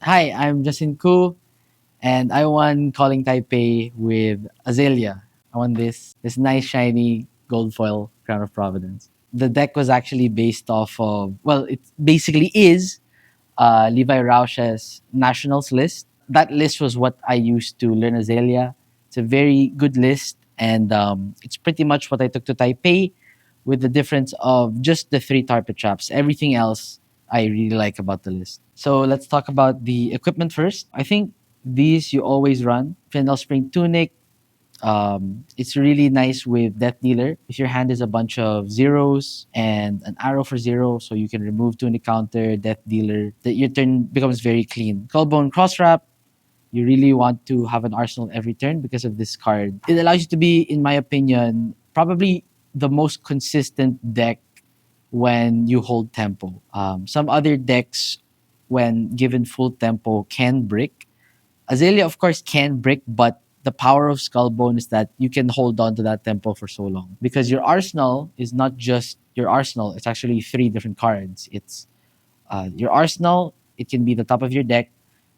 Hi, I'm Justin Koo, and I won Calling Taipei with Azalea. I won this nice shiny gold foil Crown of Providence. The deck was actually based off of, well, it basically is Levi Rausch's Nationals list. That list was what I used to learn Azalea. It's a very good list, and it's pretty much what I took to Taipei, with the difference of just the three target traps. Everything else I really like about the list. So let's talk about the equipment first. I think these you always run. Fendel Spring Tunic, it's really nice with Death Dealer. If your hand is a bunch of zeros and an arrow for zero, so you can remove Tunic counter, Death Dealer, that your turn becomes very clean. Skullbone Cross Wrap, you really want to have an arsenal every turn because of this card. It allows you to be, in my opinion, probably the most consistent deck when you hold tempo. Some other decks, when given full tempo, can brick. Azalea, of course, can brick, but the power of Skullbone is that you can hold on to that tempo for so long. Because your arsenal is not just your arsenal, it's actually three different cards. It's your arsenal, it can be the top of your deck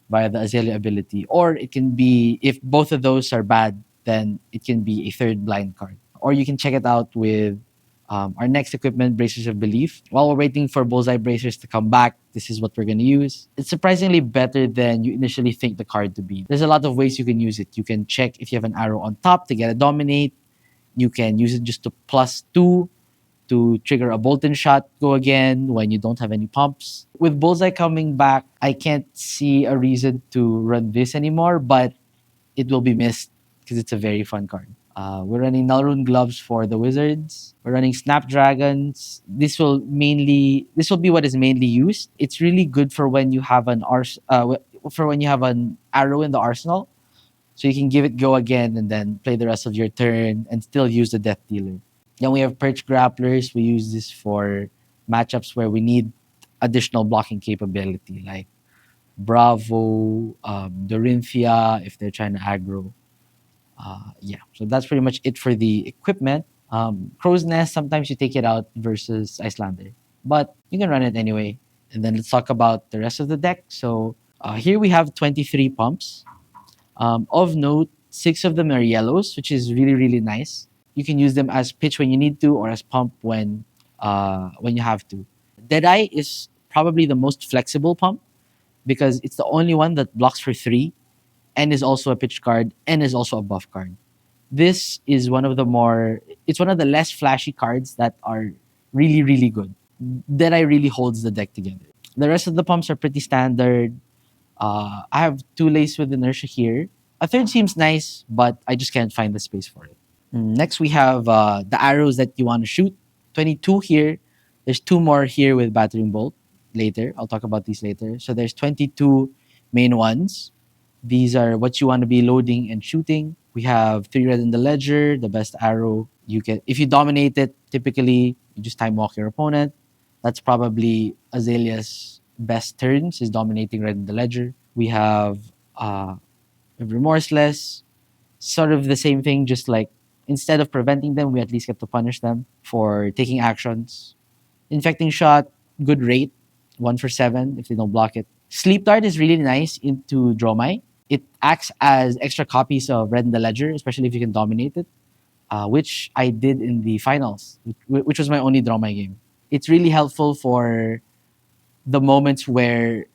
via the Azalea ability, or it can be, if both of those are bad, then it can be a third blind card. Or you can check it out with our next equipment, Bracers of Belief. While we're waiting for Bullseye Bracers to come back, this is what we're going to use. It's surprisingly better than you initially think the card to be. There's a lot of ways you can use it. You can check if you have an arrow on top to get a Dominate. You can use it just to +2 to trigger a Bolton shot go again when you don't have any pumps. With Bullseye coming back, I can't see a reason to run this anymore, but it will be missed because it's a very fun card. We're running Nulrune Gloves for the Wizards. We're running Snapdragons. This will be what is mainly used. It's really good for when you have for when you have an arrow in the arsenal, so you can give it go again and then play the rest of your turn and still use the Death Dealer. Then we have Perch Grapplers. We use this for matchups where we need additional blocking capability, like Bravo, Dorinthia, if they're trying to aggro. Yeah, so that's pretty much it for the equipment. Crow's Nest, sometimes you take it out versus Icelander, but you can run it anyway. And then let's talk about the rest of the deck. So here we have 23 pumps. Of note, 6 of them are yellows, which is really, really nice. You can use them as pitch when you need to, or as pump when you have to. Deadeye is probably the most flexible pump because it's the only one that blocks for 3 and is also a pitch card and is also a buff card. This is it's one of the less flashy cards that are really, really good. Deadeye really holds the deck together. The rest of the pumps are pretty standard. I have 2 Lace with Inertia here. A third seems nice, but I just can't find the space for it. Next, we have the arrows that you want to shoot. 22 here. There's 2 more here with Battering Bolt later. I'll talk about these later. So there's 22 main ones. These are what you want to be loading and shooting. We have 3 red in the ledger, the best arrow. You can, if you dominate it, typically you just time walk your opponent. That's probably Azalea's best turns, is dominating red in the ledger. We have Remorseless, sort of the same thing, just like instead of preventing them, we at least get to punish them for taking actions. Infecting Shot, good rate, 1 for 7 if they don't block it. Sleep Dart is really nice into Dromai. It acts as extra copies of Red in the Ledger, especially if you can dominate it, which I did in the finals, which was my only Dromai game. It's really helpful for the moments where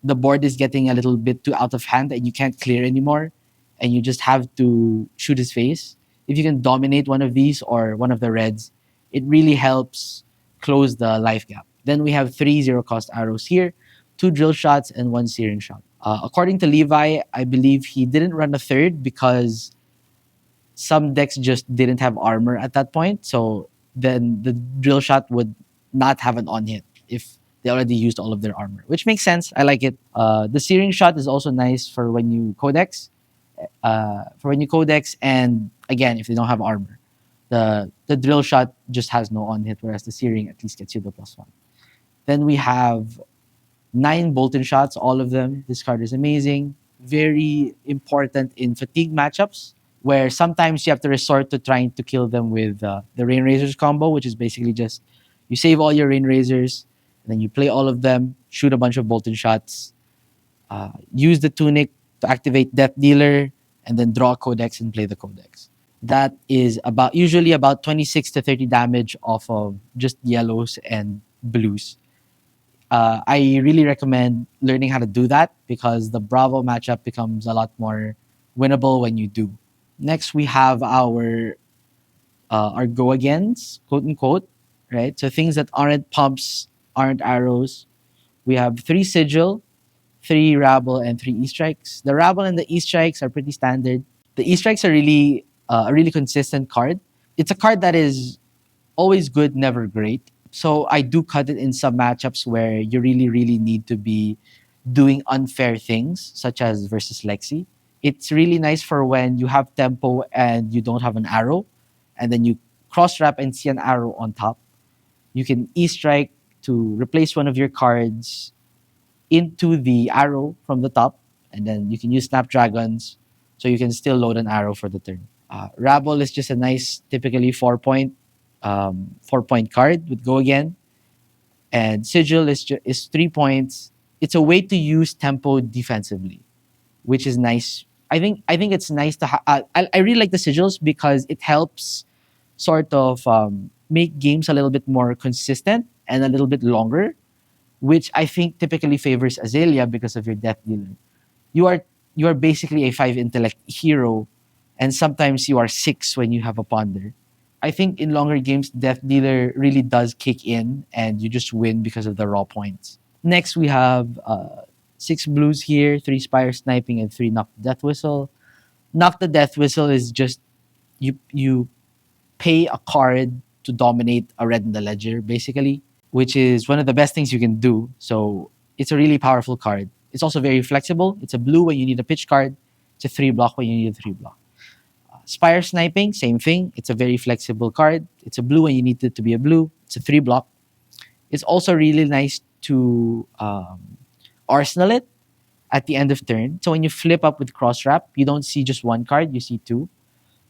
the board is getting a little bit too out of hand and you can't clear anymore and you just have to shoot his face. If you can dominate one of these or one of the reds, it really helps close the life gap. Then we have 3 0-cost arrows here, 2 drill shots, and 1 searing shot. According to Levi, I believe he didn't run a third because some decks just didn't have armor at that point. So then the drill shot would not have an on hit if they already used all of their armor, which makes sense. I like it. The searing shot is also nice for when you codex. And again, if they don't have armor, the drill shot just has no on hit, whereas the searing at least gets you the +1. Then we have 9 Bolton shots, all of them. This card is amazing. Very important in fatigue matchups, where sometimes you have to resort to trying to kill them with the Rain Razors combo, which is basically just you save all your Rain Razors, and then you play all of them, shoot a bunch of Bolton shots, Use the tunic to activate Death Dealer, and then draw a Codex and play the Codex. That is about usually about 26 to 30 damage off of just yellows and blues. I really recommend learning how to do that because the Bravo matchup becomes a lot more winnable when you do. Next, we have our go agains, quote unquote, right? So things that aren't pumps, aren't arrows. We have three sigil, three rabble, and three e strikes. The rabble and the e strikes are pretty standard. The e strikes are really a really consistent card. It's a card that is always good, never great. So I do cut it in some matchups where you really, really need to be doing unfair things, such as versus Lexi. It's really nice for when you have tempo and you don't have an arrow, and then you cross wrap and see an arrow on top. You can E strike to replace one of your cards into the arrow from the top, and then you can use Snapdragons so you can still load an arrow for the turn. Rabble is just a nice, typically 4 point card with Go Again, and Sigil is 3 points. It's a way to use tempo defensively, which is nice. I think it's nice to. I really like the sigils because it helps sort of make games a little bit more consistent and a little bit longer, which I think typically favors Azalea because of your death dealer. You are you are basically a 5 intellect hero, and sometimes you are 6 when you have a ponder. I think in longer games, death dealer really does kick in, and you just win because of the raw points. Next, we have six blues here, three spire sniping, and three knock the death whistle. Knock the death whistle is just you pay a card to dominate a red in the ledger, basically, which is one of the best things you can do. So it's a really powerful card. It's also very flexible. It's a blue when you need a pitch card. It's a 3 block when you need a 3 block. Spire sniping, same thing. It's a very flexible card. It's a blue when you need it to be a blue. It's a 3 block. It's also really nice to arsenal it at the end of turn. So when you flip up with cross wrap, you don't see just one card, you see two.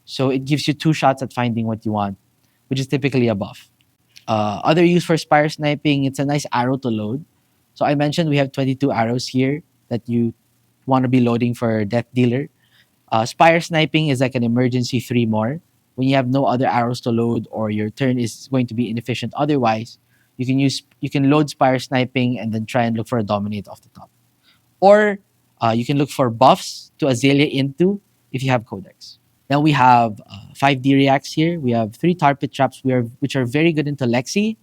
So it gives you two shots at finding what you want, which is typically a buff. Other use for spire sniping, it's a nice arrow to load. So I mentioned we have 22 arrows here that you want to be loading for Death Dealer. Spire sniping is like an emergency 3 more. When you have no other arrows to load or your turn is going to be inefficient otherwise, you can load spire sniping and then try and look for a dominate off the top. Or you can look for buffs to Azalea into if you have Codex. Then we have 5D reacts here. We have three tar pit traps which are very good into Lexi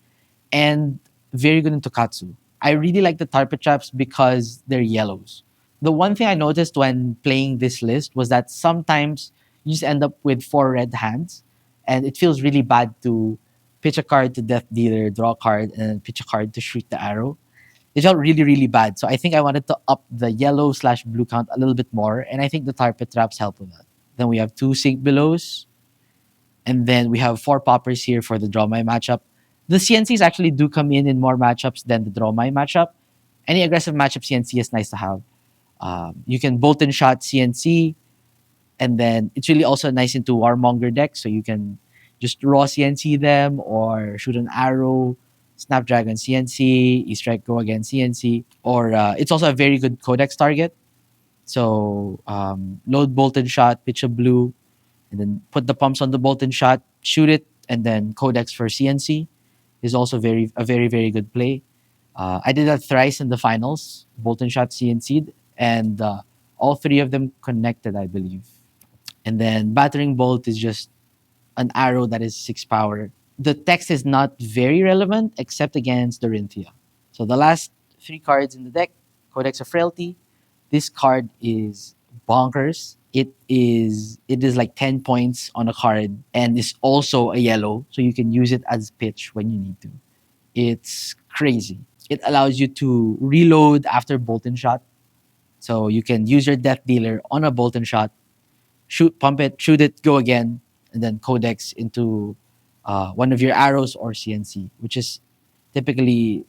and very good into Katsu. I really like the tar pit traps because they're yellows. The one thing I noticed when playing this list was that sometimes you just end up with four red hands, and it feels really bad to pitch a card to Death Dealer, draw a card, and then pitch a card to shoot the arrow. It felt really, really bad. So I think I wanted to up the yellow/blue count a little bit more, and I think the tar pit traps help with that. Then we have two sink belows, and then we have four poppers here for the draw my matchup. The CNCs actually do come in more matchups than the draw my matchup. Any aggressive matchup CNC is nice to have. You can bolt and shot CNC, and then it's really also nice into Warmonger deck, so you can just raw CNC them or shoot an arrow, Snapdragon CNC, E-Strike Go Again CNC, or it's also a very good Codex target. So load bolt and shot, pitch a blue, and then put the pumps on the bolt and shot, shoot it, and then Codex for CNC is also a very, very good play. I did that thrice in the finals, bolt and shot CNC'd, and all three of them connected, I believe. And then battering bolt is just an arrow that is 6 power. The text is not very relevant except against Dorinthia. So the last three cards in the deck, Codex of Frailty. This card is bonkers. It is like 10 points on a card and is also a yellow, so you can use it as pitch when you need to. It's crazy. It allows you to reload after bolt and shot. So you can use your death dealer on a bolt and shot, pump it, shoot it, go again, and then codex into one of your arrows or CNC, which is typically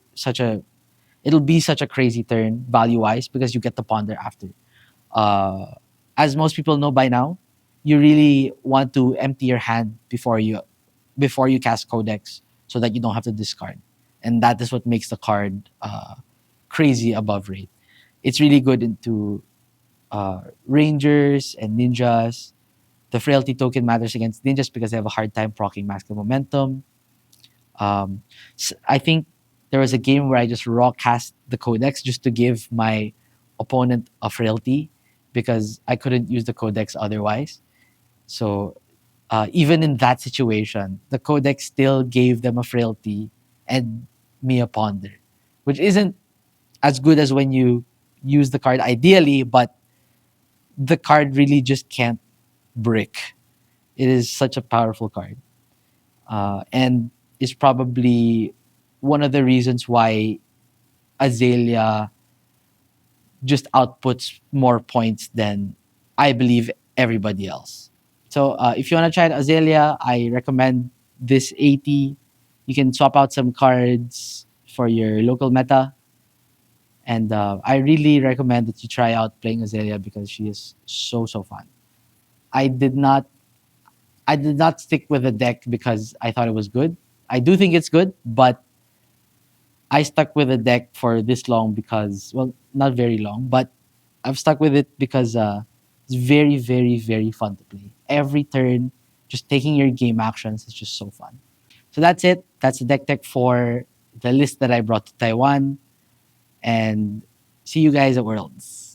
it'll be such a crazy turn value wise because you get the ponder after. Uh, as most people know by now, you really want to empty your hand before you cast codex so that you don't have to discard, and that is what makes the card crazy above rate. It's really good into rangers and ninjas. The frailty token matters against ninjas because they have a hard time proccing masculine momentum. Um, I think there was a game where I just raw cast the codex just to give my opponent a frailty because I couldn't use the codex otherwise. So even in that situation, the codex still gave them a frailty and me a ponder, which isn't as good as when you use the card ideally, but the card really just can't brick. It is such a powerful card. And is probably one of the reasons why Azalea just outputs more points than I believe everybody else. So if you want to try Azalea, I recommend this 80. You can swap out some cards for your local meta. And I really recommend that you try out playing Azalea because she is so, so fun. I did not I did not stick with the deck because I thought it was good. I do think it's good, but I stuck with the deck for this long because, well, not very long, but I've stuck with it because it's very, very, very fun to play. Every turn, just taking your game actions is just so fun. So that's it. That's the deck tech for the list that I brought to Taiwan. And see you guys at Worlds.